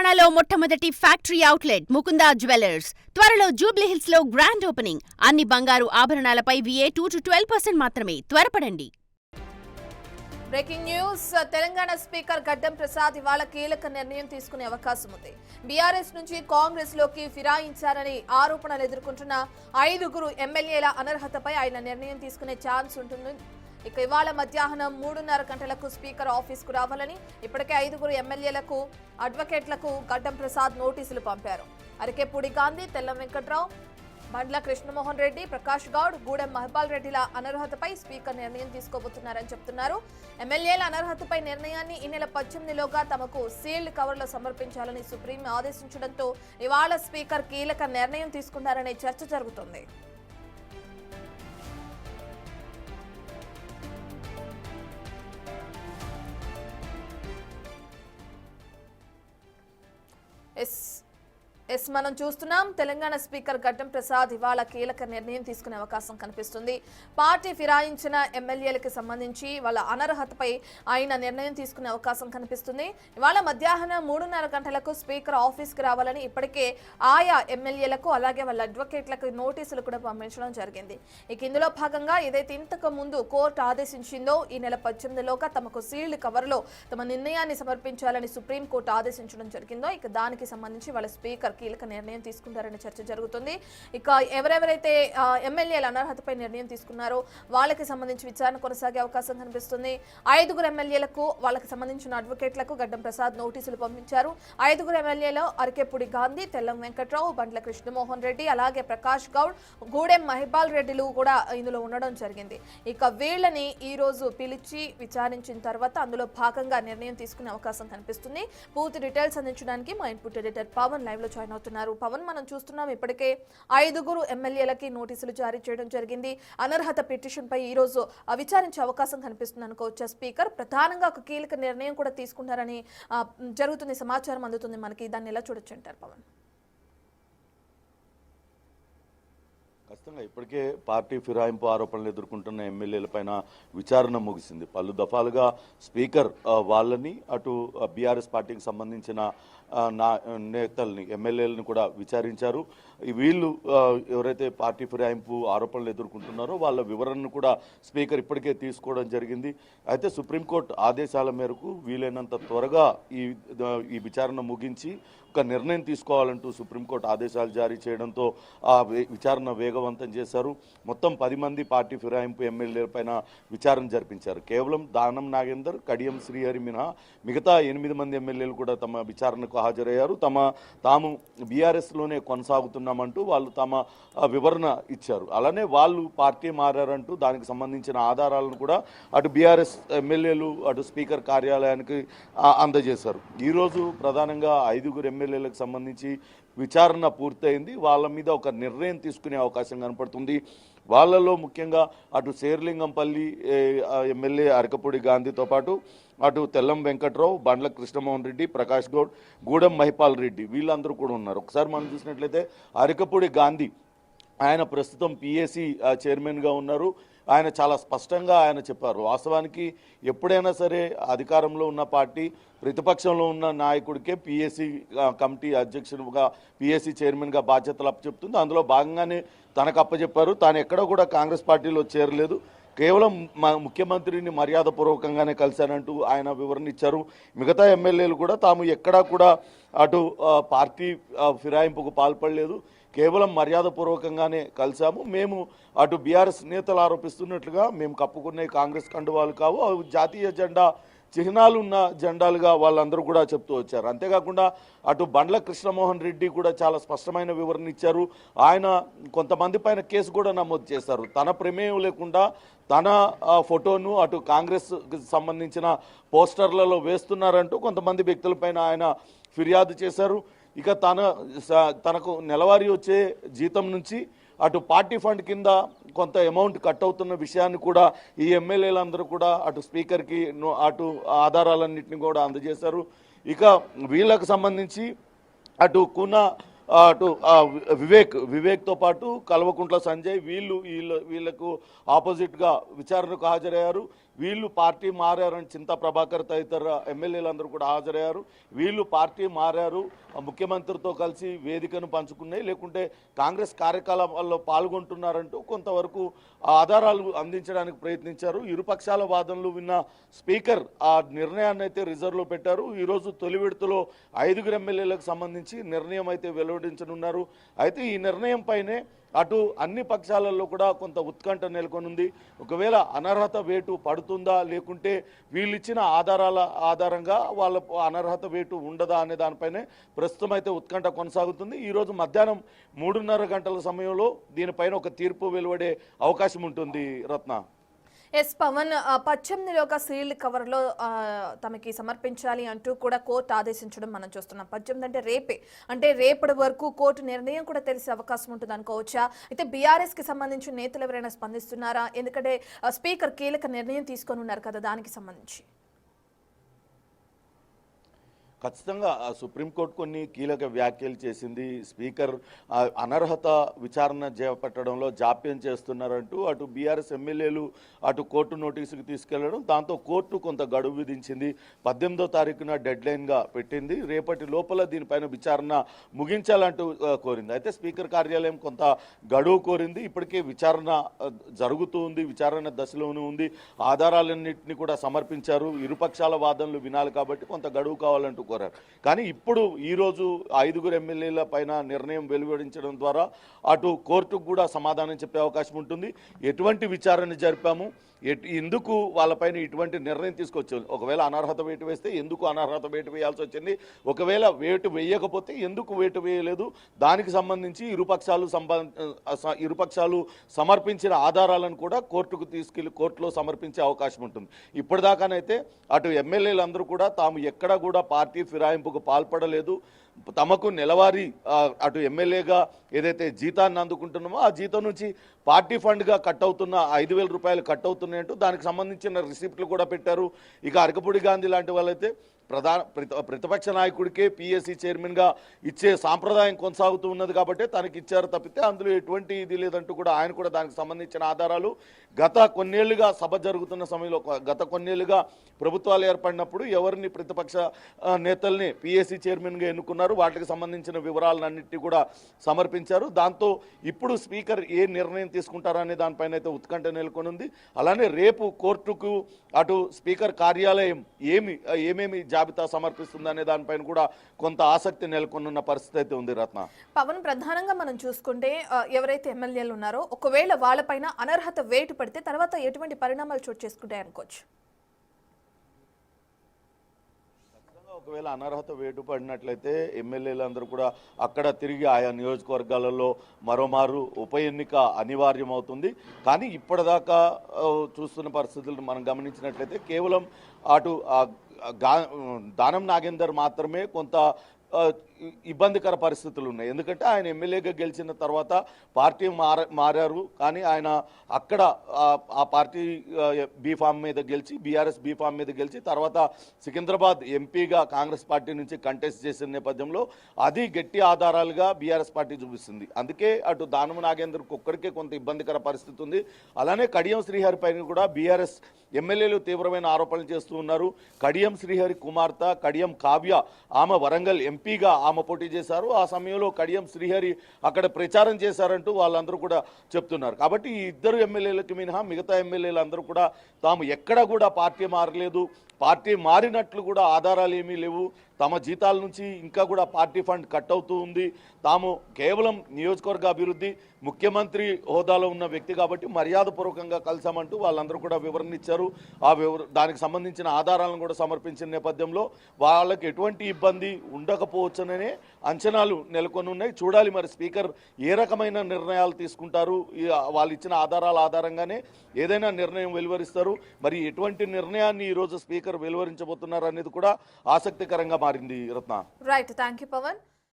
తెలంగాణలో మొట్టమొదటి factory outlet Mukunda jewellers త్వరలో జూబ్లీహిల్స్ లో గ్రాండ్ ఓపెనింగ్. అన్ని బంగారు ఆభరణాలపై VA 2-12% మాత్రమే. త్వరపడండి. Breaking news. తెలంగాణ స్పీకర్ గడ్డం ప్రసాద్ ఇవాళ కీలక నిర్ణయం తీసుకునే అవకాశం ఉంది. బీఆర్ఎస్ నుంచి కాంగ్రెస్ లోకి ఫిరాయించారని ఆరోపణలు ఎదుర్కొంటున్న 5గురు ఎమ్మెల్యేల అనర్హతపై ఆయన నిర్ణయం తీసుకునే ఛాన్స్ ఉంటుంది. ఇక ఇవాళ మధ్యాహ్నం 3:30 గంటలకు స్పీకర్ ఆఫీస్కు రావాలని ఇప్పటికే 5గురు ఎమ్మెల్యేలకు అడ్వకేట్లకు గడ్డం ప్రసాద్ నోటీసులు పంపారు. అరకెపూడి గాంధీ, తెల్లం వెంకట్రావు, బండ్ల కృష్ణమోహన్ రెడ్డి, ప్రకాష్ గౌడ్, గూడెం మహిపాల్ రెడ్డిల అనర్హతపై స్పీకర్ నిర్ణయం తీసుకోబోతున్నారని చెప్తున్నారు. ఎమ్మెల్యేల అనర్హతపై నిర్ణయాన్ని ఈ నెల 18లోగా తమకు సీల్డ్ కవర్లో సమర్పించాలని సుప్రీం ఆదేశించడంతో ఇవాళ స్పీకర్ కీలక నిర్ణయం తీసుకున్నారనే చర్చ జరుగుతోంది. మనం చూస్తున్నాం. తెలంగాణ స్పీకర్ గడ్డం ప్రసాద్ ఇవాళ కీలక నిర్ణయం తీసుకునే అవకాశం కనిపిస్తుంది. పార్టీ ఫిరాయించిన ఎమ్మెల్యేలకు సంబంధించి వాళ్ళ అనర్హతపై ఆయన నిర్ణయం తీసుకునే అవకాశం కనిపిస్తుంది. ఇవాళ మధ్యాహ్నం 3:30 గంటలకు స్పీకర్ ఆఫీస్కి రావాలని ఇప్పటికే ఆయా ఎమ్మెల్యేలకు అలాగే వాళ్ళ అడ్వకేట్లకు నోటీసులు కూడా పంపించడం జరిగింది. ఇక ఇందులో భాగంగా ఏదైతే ఇంతకు ముందు కోర్టు ఆదేశించిందో ఈ నెల 18లోగా తమకు సీల్డ్ కవర్లో తమ నిర్ణయాన్ని సమర్పించాలని సుప్రీంకోర్టు ఆదేశించడం జరిగిందో ఇక దానికి సంబంధించి వాళ్ళ స్పీకర్ కీలక నిర్ణయం తీసుకుంటారనే చర్చ జరుగుతుంది. ఇక ఎవరెవరైతే ఎమ్మెల్యేల అనర్హతపై నిర్ణయం తీసుకున్నారో వాళ్ళకి సంబంధించి విచారణ కొనసాగే అవకాశం కనిపిస్తుంది. 5గురు ఎమ్మెల్యేలకు వాళ్ళకి సంబంధించిన అడ్వకేట్లకు గడ్డం ప్రసాద్ నోటీసులు పంపించారు. 5గురు ఎమ్మెల్యేలో అరకెపూడి గాంధీ, తెల్లం వెంకట్రావు, బండ్ల కృష్ణమోహన్ రెడ్డి, అలాగే ప్రకాష్ గౌడ్, గూడెం మహిపాల్ రెడ్డిలు కూడా ఇందులో ఉండడం జరిగింది. ఇక వీళ్ళని ఈ రోజు పిలిచి విచారించిన తర్వాత అందులో భాగంగా నిర్ణయం తీసుకునే అవకాశం కనిపిస్తుంది. పూర్తి డీటెయిల్స్ అందించడానికి మా ఇన్పుట్ ఎడిటర్ పవన్ లైవ్ లో జాయిన్ అవుతున్నారు. పవన్, మనం చూస్తున్నాం ఇప్పటికే 5గురు ఎమ్మెల్యేలకి నోటీసులు జారీ చేయడం జరిగింది. అనర్హత పిటిషన్ పై ఈ రోజు విచారించే అవకాశం కనిపిస్తుంది అనుకోవచ్చు. స్పీకర్ ప్రధానంగా ఒక కీలక నిర్ణయం కూడా తీసుకుంటారని జరుగుతుంది, సమాచారం అందుతుంది మనకి. దాన్ని ఎలా చూడొచ్చు అంటారు పవన్? ఖచ్చితంగా ఇప్పటికే పార్టీ ఫిరాయింపు ఆరోపణలు ఎదుర్కొంటున్న ఎమ్మెల్యేల పైన విచారణ ముగిసింది. పలు దఫాలుగా స్పీకర్ వాళ్ళని అటు బీఆర్ఎస్ పార్టీకి సంబంధించిన నేతల్ని ఎమ్మెల్యేలను కూడా విచారించారు. వీళ్ళు ఎవరైతే పార్టీ ఫిరాయింపు ఆరోపణలు ఎదుర్కొంటున్నారో వాళ్ళ వివరణను కూడా స్పీకర్ ఇప్పటికే తీసుకోవడం జరిగింది. అయితే సుప్రీంకోర్టు ఆదేశాల మేరకు వీలైనంత త్వరగా ఈ విచారణ ముగించి ఒక నిర్ణయం తీసుకోవాలంటూ సుప్రీంకోర్టు ఆదేశాలు జారీ చేయడంతో ఆ విచారణ వేగవంతం చేశారు. మొత్తం 10 మంది పార్టీ ఫిరాయింపు ఎమ్మెల్యేల పైన విచారణ జరిపించారు. కేవలం దానం నాగేందర్, కడియం శ్రీహరి మినహా మిగతా 8 మంది ఎమ్మెల్యేలు కూడా తమ విచారణకు హాజరయ్యారు. తాము బీఆర్ఎస్లోనే కొనసాగుతున్నామంటూ వాళ్ళు తమ వివరణ ఇచ్చారు. అలానే వాళ్ళు పార్టీ మారారంటూ దానికి సంబంధించిన ఆధారాలను కూడా అటు బీఆర్ఎస్ ఎమ్మెల్యేలు అటు స్పీకర్ కార్యాలయానికి అందజేశారు. ఈరోజు ప్రధానంగా 5గురు ఎమ్మెల్యేలకు సంబంధించి విచారణ పూర్తయింది. వాళ్ళ మీద ఒక నిర్ణయం తీసుకునే అవకాశం కనపడుతుంది. వాళ్ళలో ముఖ్యంగా అటు శేర్లింగంపల్లి ఎమ్మెల్యే అరకపూడి గాంధీతో పాటు అటు తెల్లం వెంకట్రావు, బండ్ల కృష్ణమోహన్ రెడ్డి, ప్రకాష్ గౌడ్, గూడెం మహిపాల్ రెడ్డి వీళ్ళందరూ కూడా ఉన్నారు. ఒకసారి మనం చూసినట్లయితే అరకపూడి గాంధీ ఆయన ప్రస్తుతం PAC చైర్మన్గా ఉన్నారు. ఆయన చాలా స్పష్టంగా ఆయన చెప్పారు, వాస్తవానికి ఎప్పుడైనా సరే అధికారంలో ఉన్న పార్టీ ప్రతిపక్షంలో ఉన్న నాయకుడికే PAC కమిటీ అధ్యక్షుడిగా PAC చైర్మన్గా బాధ్యతలు అప్పచెప్తుంది. అందులో భాగంగానే తనకు అప్పచెప్పారు. తాను ఎక్కడ కూడా కాంగ్రెస్ పార్టీలో చేరలేదు, కేవలం ముఖ్యమంత్రిని మర్యాదపూర్వకంగానే కలిశానంటూ ఆయన వివరణ ఇచ్చారు. మిగతా ఎమ్మెల్యేలు కూడా తాము ఎక్కడా కూడా అటు పార్టీ ఫిరాయింపుకు పాల్పడలేదు, కేవలం మర్యాదపూర్వకంగానే కలిశాము. మేము అటు బీఆర్ఎస్ నేతలు ఆరోపిస్తున్నట్లుగా మేము కప్పుకునే కాంగ్రెస్ కండువాలు కావు, అవి జాతీయ జెండా చిహ్నాలు ఉన్న జెండాలుగా వాళ్ళందరూ కూడా చెప్తూ వచ్చారు. అంతేకాకుండా అటు బండ్ల కృష్ణమోహన్ రెడ్డి కూడా చాలా స్పష్టమైన వివరణ ఇచ్చారు. ఆయన కొంతమంది పైన కేసు కూడా నమోదు చేశారు. తన ప్రమేయం లేకుండా తన ఫోటోను అటు కాంగ్రెస్ సంబంధించిన పోస్టర్లలో వేస్తున్నారంటూ కొంతమంది వ్యక్తులపైన ఆయన ఫిర్యాదు చేశారు. ఇక తనకు నెలవారీ వచ్చే జీతం నుంచి అటు పార్టీ ఫండ్ కింద కొంత అమౌంట్ కట్ అవుతున్న విషయాన్ని కూడా ఈ ఎమ్మెల్యేలందరూ కూడా అటు స్పీకర్కి అటు ఆధారాలన్నింటినీ కూడా అందజేశారు. ఇక వీళ్ళకు సంబంధించి అటు అటు వివేక్తో పాటు కల్వకుంట్ల సంజయ్ వీళ్ళకు ఆపోజిట్గా విచారణకు హాజరయ్యారు. వీళ్ళు పార్టీ మారారని చింతా ప్రభాకర్ తదితర ఎమ్మెల్యేలందరూ కూడా హాజరయ్యారు. వీళ్ళు పార్టీ మారారు, ముఖ్యమంత్రితో కలిసి వేదికను పంచుకున్నాయి, లేకుంటే కాంగ్రెస్ కార్యకలాపాల్లో పాల్గొంటున్నారంటూ కొంతవరకు ఆధారాలు అందించడానికి ప్రయత్నించారు. ఇరుపక్షాల వాదనలు విన్న స్పీకర్ ఆ నిర్ణయాన్ని అయితే రిజర్వ్లో పెట్టారు. ఈరోజు తొలి విడతలో 5 ఎమ్మెల్యేలకు సంబంధించి నిర్ణయం అయితే వెలువడించనున్నారు. అయితే ఈ నిర్ణయం పైనే అటు అన్ని పక్షాలలో కూడా కొంత ఉత్కంఠ నెలకొనుంది. ఒకవేళ అనర్హత వేటు పడుతుందా, లేకుంటే వీళ్ళిచ్చిన ఆధారంగా వాళ్ళ అనర్హత వేటు ఉండదా అనే దానిపైనే ప్రస్తుతం అయితే ఉత్కంఠ కొనసాగుతుంది. ఈరోజు మధ్యాహ్నం 3:30 గంటల సమయంలో దీనిపైన ఒక తీర్పు వెలువడే అవకాశం ఉంటుంది. రత్న. ఎస్ పవన్, 18 ఒక సీల్డ్ కవర్లో తమకి సమర్పించాలి అంటూ కూడా కోర్టు ఆదేశించడం మనం చూస్తున్నాం. 18 అంటే రేపే, అంటే రేపటి వరకు కోర్టు నిర్ణయం కూడా తెలిసే అవకాశం ఉంటుంది అనుకోవచ్చా? అయితే బీఆర్ఎస్ కి సంబంధించి నేతలు ఎవరైనా స్పందిస్తున్నారా? ఎందుకంటే స్పీకర్ కీలక నిర్ణయం తీసుకొని ఉన్నారు కదా, దానికి సంబంధించి. ఖచ్చితంగా సుప్రీంకోర్టు కొన్ని కీలక వ్యాఖ్యలు చేసింది. స్పీకర్ అనర్హత విచారణ చేపట్టడంలో జాప్యం చేస్తున్నారంటూ అటు బీఆర్ఎస్ ఎమ్మెల్యేలు అటు కోర్టు నోటీసుకు తీసుకెళ్లడం, దాంతో కోర్టు కొంత గడువు విధించింది. 18వ తారీఖున డెడ్ లైన్గా పెట్టింది. రేపటి లోపల దీనిపైన విచారణ ముగించాలంటూ కోరింది. అయితే స్పీకర్ కార్యాలయం కొంత గడువు కోరింది. ఇప్పటికే విచారణ జరుగుతూ ఉంది, విచారణ దశలోనే ఉంది. ఆధారాలన్నింటినీ కూడా సమర్పించారు. ఇరుపక్షాల వాదనలు వినాలి కాబట్టి కొంత గడువు కావాలంటూ కోరారు. కానీ ఇప్పుడు ఈరోజు 5 ఎమ్మెల్యేల పైన నిర్ణయం వెలువడించడం ద్వారా అటు కోర్టుకు కూడా సమాధానం చెప్పే అవకాశం ఉంటుంది. ఎటువంటి విచారణ జరిపాము, ఎందుకు వాళ్ళపైన ఇటువంటి నిర్ణయం తీసుకొచ్చారు, ఒకవేళ అనర్హత వేటు వేస్తే ఎందుకు అనర్హత వేటు వేయాల్సి వచ్చింది, ఒకవేళ వేటు వేయకపోతే ఎందుకు వేటు వేయలేదు, దానికి సంబంధించి ఇరుపక్షాలు సమర్పించిన ఆధారాలను కూడా కోర్టుకు తీసుకెళ్లి కోర్టులో సమర్పించే అవకాశం ఉంటుంది. ఇప్పటిదాకానైతే అటు ఎమ్మెల్యేలందరూ కూడా తాము ఎక్కడా కూడా పార్టీ ఫిరాయింపుకు పాల్పడలేదు, తమకు నెలవారీ అటు ఎమ్మెల్యేగా ఏదైతే జీతాన్ని అందుకుంటున్నామో ఆ జీతం నుంచి పార్టీ ఫండ్గా కట్ అవుతున్న 5,000 రూపాయలు కట్ అవుతున్నాయంటూ దానికి సంబంధించిన రిసిప్ట్లు కూడా పెట్టారు. ఇక అరకపూడి గాంధీ లాంటి వాళ్ళైతే ప్రతిపక్ష నాయకుడికే పిఎస్సి చైర్మన్గా ఇచ్చే సాంప్రదాయం కొనసాగుతూ ఉన్నది కాబట్టి తనకి ఇచ్చారు తప్పితే అందులో ఎటువంటి ఇది లేదంటూ కూడా ఆయన కూడా దానికి సంబంధించిన ఆధారాలు గత కొన్నేళ్లుగా సభ జరుగుతున్న సమయంలో గత కొన్నేళ్లుగా ప్రభుత్వాలు ఏర్పడినప్పుడు ఎవరిని ప్రతిపక్ష నేతల్ని పిఎస్సి చైర్మన్గా ఎన్నుకున్నారు, వాటికి సంబంధించిన వివరాలన్నింటినీ కూడా సమర్పించారు. దాంతో ఇప్పుడు స్పీకర్ ఏ నిర్ణయం తీసుకుంటారనే దానిపైన అయితే ఉత్కంఠ నెలకొనుంది. అలానే రేపు కోర్టుకు అటు స్పీకర్ కార్యాలయం ఏమేమి జాబితా సమర్పిస్తుందనే దానిపైన కూడా కొంత ఆసక్తి నెలకొన్న పరిస్థితి అయితే ఉంది. రత్న. పవన్, ప్రధానంగా మనం చూసుకుంటే ఎవరైతే ఎమ్మెల్యేలు ఉన్నారో ఒకవేళ వాళ్ళపైన అనర్హత వేటు పడితే తర్వాత ఎటువంటి పరిణామాలు చోటు చేసుకుంటాయి అనుకోవచ్చు? ఒకవేళ అనర్హత వేటు పడినట్లయితే ఎమ్మెల్యేలందరూ కూడా అక్కడ తిరిగి ఆయా నియోజకవర్గాలలో మరోమారు ఉప ఎన్నిక అనివార్యం అవుతుంది. కానీ ఇప్పటిదాకా చూస్తున్న పరిస్థితులను మనం గమనించినట్లయితే కేవలం అటు దానం నాగేందర్ మాత్రమే కొంత ఇబ్బందికర పరిస్థితులు ఉన్నాయి. ఎందుకంటే ఆయన ఎమ్మెల్యేగా గెలిచిన తర్వాత పార్టీ మారారు, కానీ ఆయన అక్కడ ఆ పార్టీ బీఫామ్ మీద గెలిచి బీఆర్ఎస్ బీఫామ్ మీద గెలిచి తర్వాత సికింద్రాబాద్ ఎంపీగా కాంగ్రెస్ పార్టీ నుంచి కంటెస్ట్ చేసిన నేపథ్యంలో అది గట్టి ఆధారాలుగా బీఆర్ఎస్ పార్టీ చూపిస్తుంది. అందుకే అటు దానం నాగేందర్కి ఒక్కడికే కొంత ఇబ్బందికర పరిస్థితి ఉంది. అలానే కడియం శ్రీహరి పైన కూడా బీఆర్ఎస్ ఎమ్మెల్యేలు తీవ్రమైన ఆరోపణలు చేస్తూ ఉన్నారు. కడియం శ్రీహరి కుమార్తె కడియం కావ్య, ఆమె వరంగల్ ఎంపీగా ఆమె పోటీ చేశారు. ఆ సమయంలో కడియం శ్రీహరి అక్కడ ప్రచారం చేశారంటూ వాళ్ళందరూ కూడా చెప్తున్నారు. కాబట్టి ఈ 2 ఎమ్మెల్యేలకి మినహా మిగతా ఎమ్మెల్యేలందరూ కూడా తాము ఎక్కడా కూడా పార్టీ మారలేదు, పార్టీ మారినట్లు కూడా ఆధారాలు ఏమీ లేవు, తమ జీతాల నుంచి ఇంకా కూడా పార్టీ ఫండ్ కట్ అవుతూ ఉంది, తాము కేవలం నియోజకవర్గ అభివృద్ధి ముఖ్యమంత్రి హోదాలో ఉన్న వ్యక్తి కాబట్టి మర్యాదపూర్వకంగా కలిసామంటూ వాళ్ళందరూ కూడా వివరణ ఇచ్చారు. దానికి సంబంధించిన ఆధారాలను కూడా సమర్పించిన నేపథ్యంలో వాళ్ళకి ఎటువంటి ఇబ్బంది ఉండకపోవచ్చుననే అంచనాలు నెలకొని ఉన్నాయి. చూడాలి మరి స్పీకర్ ఏ రకమైన నిర్ణయాలు తీసుకుంటారు, వాళ్ళు ఇచ్చిన ఆధారాల ఆధారంగానే ఏదైనా నిర్ణయం వెలువరిస్తారు. మరి ఎటువంటి నిర్ణయాన్ని ఈరోజు స్పీకర్ వెలువరించబోతున్నారు అనేది కూడా ఆసక్తికరంగా మారింది. Ratna. Right, thank you Pawan.